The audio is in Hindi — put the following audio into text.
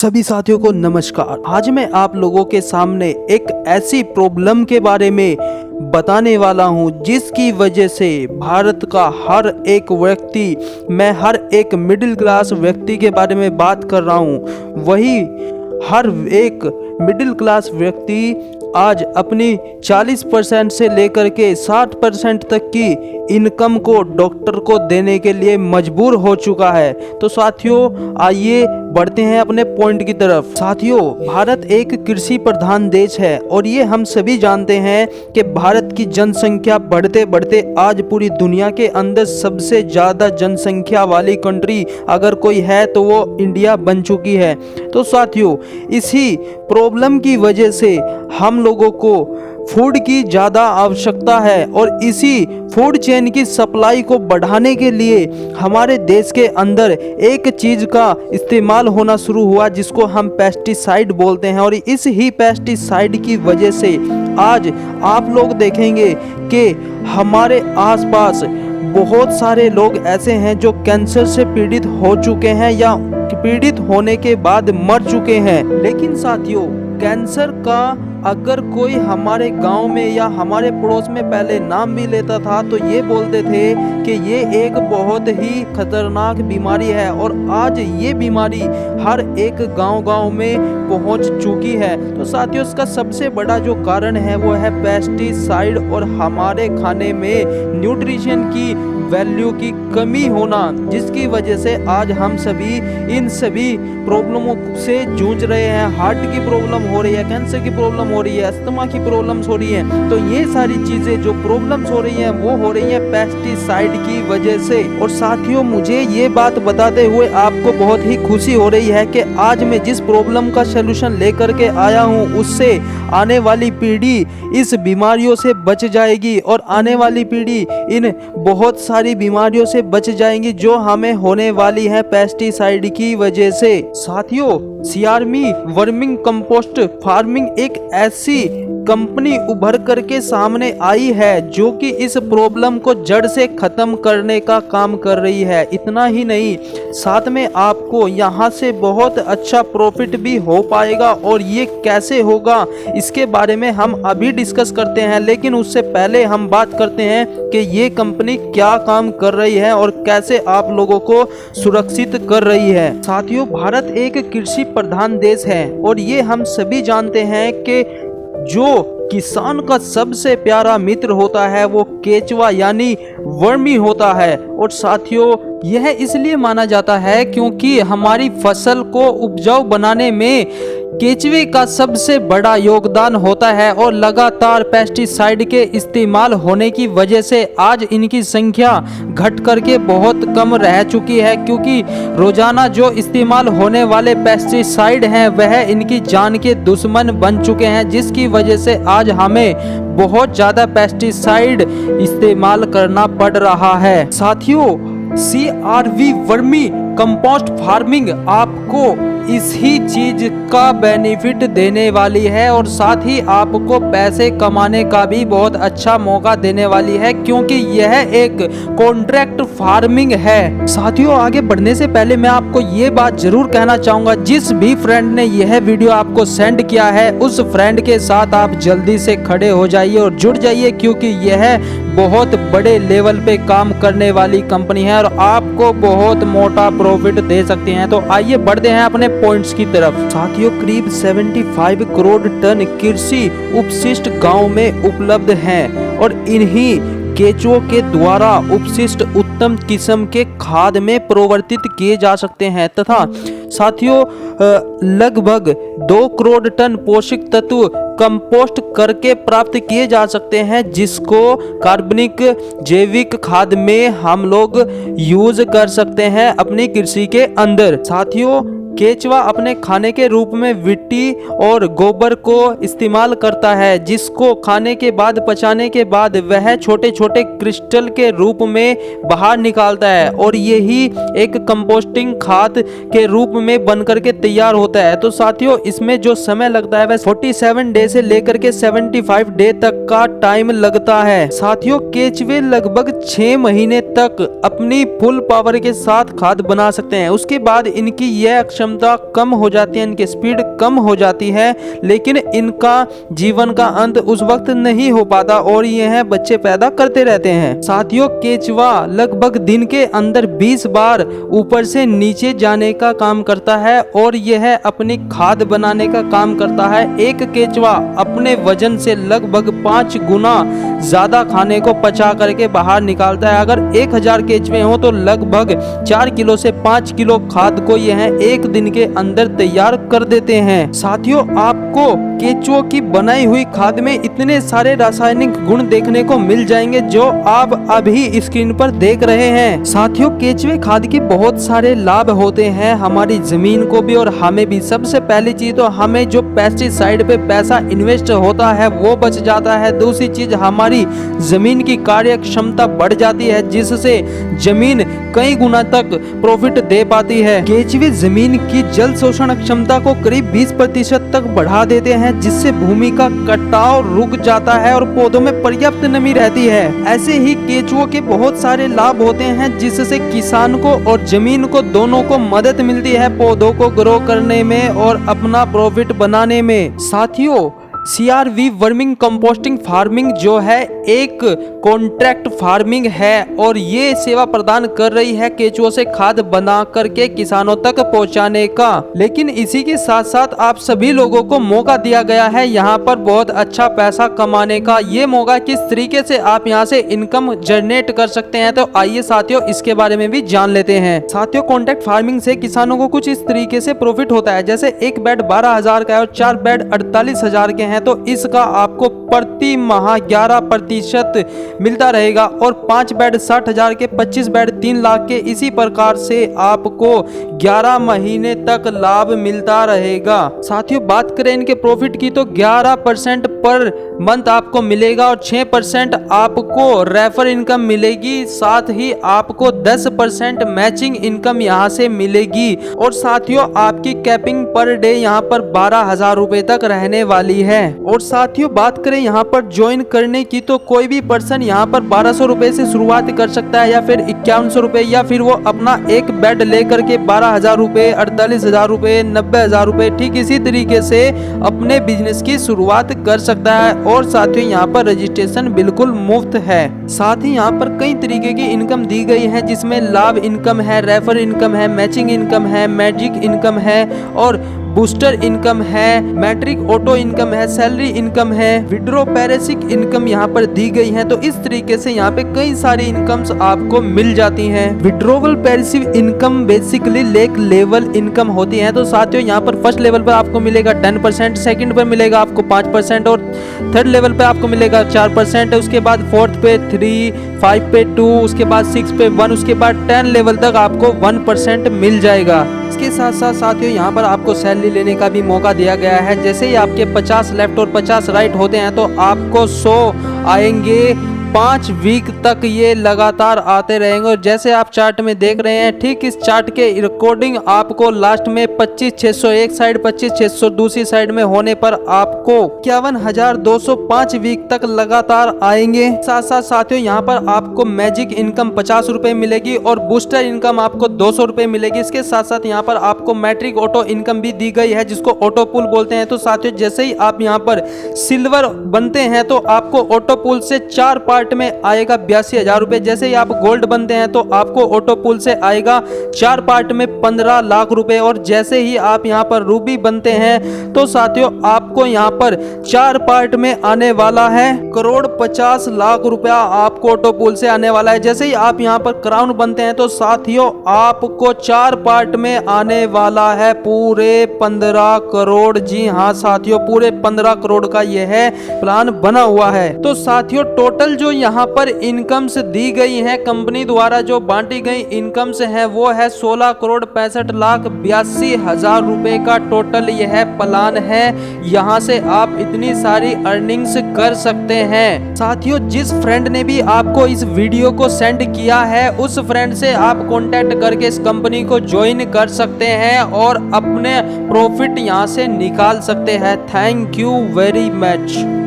सभी साथियों को नमस्कार। आज मैं आप लोगों के सामने एक ऐसी प्रॉब्लम के बारे में बताने वाला हूं जिसकी वजह से भारत का हर एक व्यक्ति, मैं हर एक मिडिल क्लास व्यक्ति के बारे में बात कर रहा हूं, वही हर एक मिडिल क्लास व्यक्ति आज अपनी 40% से लेकर के 60% तक की इनकम को डॉक्टर को देने के लिए मजबूर हो चुका है। तो साथियों आइए बढ़ते हैं अपने पॉइंट की तरफ। साथियों, भारत एक कृषि प्रधान देश है और ये हम सभी जानते हैं कि भारत की जनसंख्या बढ़ते बढ़ते आज पूरी दुनिया के अंदर सबसे ज़्यादा जनसंख्या वाली कंट्री अगर कोई है तो वो इंडिया बन चुकी है। तो साथियों, इसी प्रॉब्लम की वजह से हम लोगों को फूड की ज़्यादा आवश्यकता है और इसी फूड चेन की सप्लाई को बढ़ाने के लिए हमारे देश के अंदर एक चीज़ का इस्तेमाल होना शुरू हुआ जिसको हम पेस्टिसाइड बोलते हैं। और इस ही पेस्टिसाइड की वजह से आज आप लोग देखेंगे कि हमारे आसपास बहुत सारे लोग ऐसे हैं जो कैंसर से पीड़ित हो चुके हैं या पीड़ित होने के बाद मर चुके हैं। लेकिन साथियों, कैंसर का अगर कोई हमारे गांव में या हमारे पड़ोस में पहले नाम भी लेता था तो ये बोलते थे कि ये एक बहुत ही खतरनाक बीमारी है और आज ये बीमारी हर एक गांव में पहुंच चुकी है। तो साथियों, इसका सबसे बड़ा जो कारण है वो है पेस्टिसाइड और हमारे खाने में न्यूट्रिशन की वैल्यू की कमी होना, जिसकी वजह से आज हम सभी इन सभी प्रॉब्लमों से जूझ रहे हैं। हार्ट की प्रॉब्लम हो रही है, कैंसर की प्रॉब्लम हो रही है, अस्थमा की प्रॉब्लम्स हो रही है। तो ये सारी चीजें जो प्रॉब्लम्स हो रही हैं वो हो रही हैं पेस्टिसाइड की वजह से। और साथियों, मुझे ये बात बताते हुए आपको बहुत ही खुशी हो रही है कि आज मैं जिस प्रॉब्लम का सलूशन लेकर के आया हूँ उससे आने वाली पीढ़ी इस बीमारियों से बच जाएगी और आने वाली पीढ़ी इन बहुत सारी बीमारियों से बच जाएंगी जो हमें होने वाली है पेस्टिसाइड की वजह से। साथियों, सीआरमी वर्मिंग कंपोस्ट फार्मिंग एक ऐसी कंपनी उभर करके सामने आई है जो कि इस प्रॉब्लम को जड़ से खत्म करने का काम कर रही है। इतना ही नहीं, साथ में आपको यहाँ से बहुत अच्छा प्रॉफिट भी हो पाएगा। और ये कैसे होगा इसके बारे में हम अभी डिस्कस करते हैं, लेकिन उससे पहले हम बात करते हैं कि ये कंपनी क्या काम कर रही है और कैसे आप लोगों को सुरक्षित कर रही है। साथियों, भारत एक कृषि प्रधान देश है और ये हम सभी जानते हैं कि जो किसान का सबसे प्यारा मित्र होता है वो केचुआ यानी वर्मी होता है। और साथियों, यह इसलिए माना जाता है क्योंकि हमारी फसल को उपजाऊ बनाने में केचुए का सबसे बड़ा योगदान होता है और लगातार पेस्टिसाइड के इस्तेमाल होने की वजह से आज इनकी संख्या घट करके बहुत कम रह चुकी है, क्योंकि रोजाना जो इस्तेमाल होने वाले पेस्टिसाइड हैं वह इनकी जान के दुश्मन बन चुके हैं, जिसकी वजह से आज हमें बहुत ज़्यादा पेस्टिसाइड इस्तेमाल करना पड़ रहा है। साथियों, सीआरवी वर्मी कंपोस्ट फार्मिंग आपको इसी चीज का बेनिफिट देने वाली है और साथ ही आपको पैसे कमाने का भी बहुत अच्छा मौका देने वाली है, क्योंकि यह एक कॉन्ट्रैक्ट फार्मिंग है। साथियों, आगे बढ़ने से पहले मैं आपको ये बात जरूर कहना चाहूँगा, जिस भी फ्रेंड ने यह वीडियो आपको सेंड किया है उस फ्रेंड के साथ आप जल्दी से खड़े हो जाइए और जुड़ जाइए, क्योंकि यह बहुत बड़े लेवल पे काम करने वाली कंपनी है और आपको बहुत मोटा प्रॉफिट दे सकती हैं। तो आइए बढ़ते हैं अपने पॉइंट्स की तरफ। साथियों, करीब 75 करोड़ टन कृषि उपशिष्ट गांव में उपलब्ध हैं और इन्हीं केचुओं के द्वारा उपशिष्ट उत्तम किस्म के खाद में परिवर्तित किए जा सकते हैं तथा साथियों लगभग 2 करोड़ टन पोषक तत्व कंपोस्ट करके प्राप्त किए जा सकते हैं, जिसको कार्बनिक जैविक खाद में हम लोग यूज कर सकते हैं अपनी कृषि के अंदर। साथियों, केचुआ अपने खाने के रूप में मिट्टी और गोबर को इस्तेमाल करता है, जिसको खाने के बाद पचाने के बाद वह छोटे छोटे क्रिस्टल के रूप में बाहर निकालता है और यही एक कंपोस्टिंग खाद के रूप में बनकर के तैयार होता है। तो साथियों, इसमें जो समय लगता है वह 47 डे से लेकर के 75 डे तक का टाइम लगता है। साथियों, केचुए लगभग 6 महीने तक अपनी फुल पावर के साथ खाद बना सकते हैं। उसके बाद इनकी यह क्षमता कम हो जाती है, इनकी स्पीड कम हो जाती है, लेकिन इनका जीवन का अंत उस वक्त नहीं हो पाता और यह बच्चे पैदा करते रहते हैं। साथियों, केचुआ लगभग दिन के अंदर 20 बार ऊपर से नीचे जाने का काम करता है और यह अपनी खाद बनाने का काम करता है। एक केचुआ अपने वजन से लगभग 5 गुना ज्यादा खाने को पचा करके बाहर निकालता है। अगर 1000 केचुए हो तो लगभग 4 किलो से 5 किलो खाद को यह एक दिन के अंदर तैयार कर देते हैं। साथियों, आपको केचुओं की बनाई हुई खाद में इतने सारे रासायनिक गुण देखने को मिल जाएंगे जो आप अभी स्क्रीन पर देख रहे हैं। साथियों, केचुए खाद के बहुत सारे लाभ होते हैं हमारी जमीन को भी और हमें भी। सबसे पहली चीज तो हमें जो पेस्टिसाइड पे पैसा इन्वेस्ट होता है वो बच जाता है। दूसरी चीज, हमारी जमीन की कार्य क्षमता बढ़ जाती है जिससे जमीन कई गुना तक प्रॉफिट दे पाती है। केचुए जमीन की जल शोषण क्षमता को करीब 20% तक बढ़ा देते हैं जिससे भूमि का कटाव रुक जाता है और पौधों में पर्याप्त नमी रहती है। ऐसे ही केचुओं के बहुत सारे लाभ होते हैं जिससे किसान को और जमीन को दोनों को मदद मिलती है पौधों को ग्रो करने में और अपना प्रॉफिट बनाने में। साथियों, CRV वर्मिंग कंपोस्टिंग फार्मिंग जो है एक कॉन्ट्रैक्ट फार्मिंग है और ये सेवा प्रदान कर रही है केचुओं से खाद बना करके किसानों तक पहुंचाने का। लेकिन इसी के साथ साथ आप सभी लोगों को मौका दिया गया है यहाँ पर बहुत अच्छा पैसा कमाने का। ये मौका किस तरीके से आप यहाँ से इनकम जनरेट कर सकते हैं, तो आइए साथियों इसके बारे में भी जान लेते हैं। साथियों, कॉन्ट्रैक्ट फार्मिंग से किसानों को कुछ इस तरीके से प्रॉफिट होता है। जैसे एक बेड 12,000 का है और 4 बेड 48,000 के हैं तो इसका आपको प्रति माह 11% मिलता रहेगा और 5 बेड 60,000 के, 25 बेड 3 लाख के, इसी प्रकार से आपको 11 महीने तक लाभ मिलता रहेगा। साथियों, बात करें इनके प्रॉफिट की तो 11% पर मंथ आपको मिलेगा और 6% आपको रेफर इनकम मिलेगी। साथ ही आपको 10% मैचिंग इनकम यहाँ से मिलेगी और साथियों आपकी कैपिंग पर डे यहाँ पर 12,000 रुपए तक रहने वाली है। और साथियों, बात करें यहाँ पर ज्वाइन करने की तो कोई भी पर्सन यहाँ पर 1200 रुपए से शुरुआत कर सकता है या फिर 5100 रुपए, या फिर वो अपना एक बेड लेकर के 12,000 रुपए, 48,000 रुपए, 90,000 रुपए, ठीक इसी तरीके से अपने बिजनेस की शुरुआत कर सकता है। और साथियों, यहाँ पर रजिस्ट्रेशन बिल्कुल मुफ्त है। साथ ही यहाँ पर कई तरीके की इनकम दी गई है जिसमें लाभ इनकम है, रेफर इनकम है, मैचिंग इनकम है, मैजिक इनकम है और बूस्टर इनकम है, मैट्रिक ऑटो इनकम है, सैलरी इनकम है, विड्रो पैरेसिक इनकम यहाँ पर दी गई है। तो इस तरीके से यहाँ पे कई सारी इनकम्स आपको मिल जाती हैं। Withdrawal passive income basically lake level income होती है। तो साथियों, यहाँ पर फर्स्ट लेवल पर आपको मिलेगा 10%, सेकंड पर मिलेगा आपको 5% और थर्ड लेवल पे आपको मिलेगा 4%, उसके बाद फोर्थ पे 3, 5 पे 2, उसके बाद 6 पे 1, उसके बाद 10 लेवल तक आपको 1% मिल जाएगा। इसके साथ साथ साथियों यहाँ पर आपको सैलरी लेने का भी मौका दिया गया है। जैसे ही आपके 50 लेफ्ट और 50 राइट होते हैं तो आपको 100 आएंगे। 5 वीक तक ये लगातार आते रहेंगे और जैसे आप चार्ट में देख रहे हैं ठीक इस चार्ट के रिकॉर्डिंग आपको लास्ट में 25,600 एक साइड, 25,600 दूसरी साइड में होने पर आपको 51,205 वीक तक लगातार आएंगे। साथ साथ साथियों यहाँ पर आपको मैजिक इनकम 50 रुपए मिलेगी और बूस्टर इनकम आपको 200 रुपए मिलेगी। इसके साथ साथ यहाँ पर आपको मैट्रिक ऑटो इनकम भी दी गई है जिसको ऑटो पुल बोलते हैं। तो साथियों जैसे ही आप यहाँ पर सिल्वर बनते हैं तो आपको ऑटो पुल से 4 पार्ट में आएगा 82,000 रुपए। जैसे ही आप गोल्ड बनते हैं तो आपको ऑटो पुल से आएगा 4 पार्ट में 15 लाख रुपए और जैसे ही आप यहाँ पर रूबी बनते हैं तो साथियों आपको यहाँ पर 4 पार्ट में आने वाला है 1,50,00,000 रुपया आपको ऑटो पुल से आने वाला है। जैसे ही आप यहाँ पर क्राउन बनते हैं तो साथियों आपको 4 पार्ट में आने वाला है पूरे 15 करोड़। जी हाँ साथियों, पूरे 15 करोड़ का यह प्लान बना हुआ है। तो साथियों टोटल जो यहाँ पर इनकम्स दी गई है कंपनी द्वारा जो बांटी गई इनकम्स है वो है 16,65,82,000 रुपए का टोटल यह प्लान है। यहाँ से आप इतनी सारी अर्निंग्स कर सकते हैं। साथियों जिस फ्रेंड ने भी आपको इस वीडियो को सेंड किया है उस फ्रेंड से आप कांटेक्ट करके इस कंपनी को ज्वाइन कर सकते हैं और अपने प्रॉफिट यहाँ से निकाल सकते हैं। Thank you very much.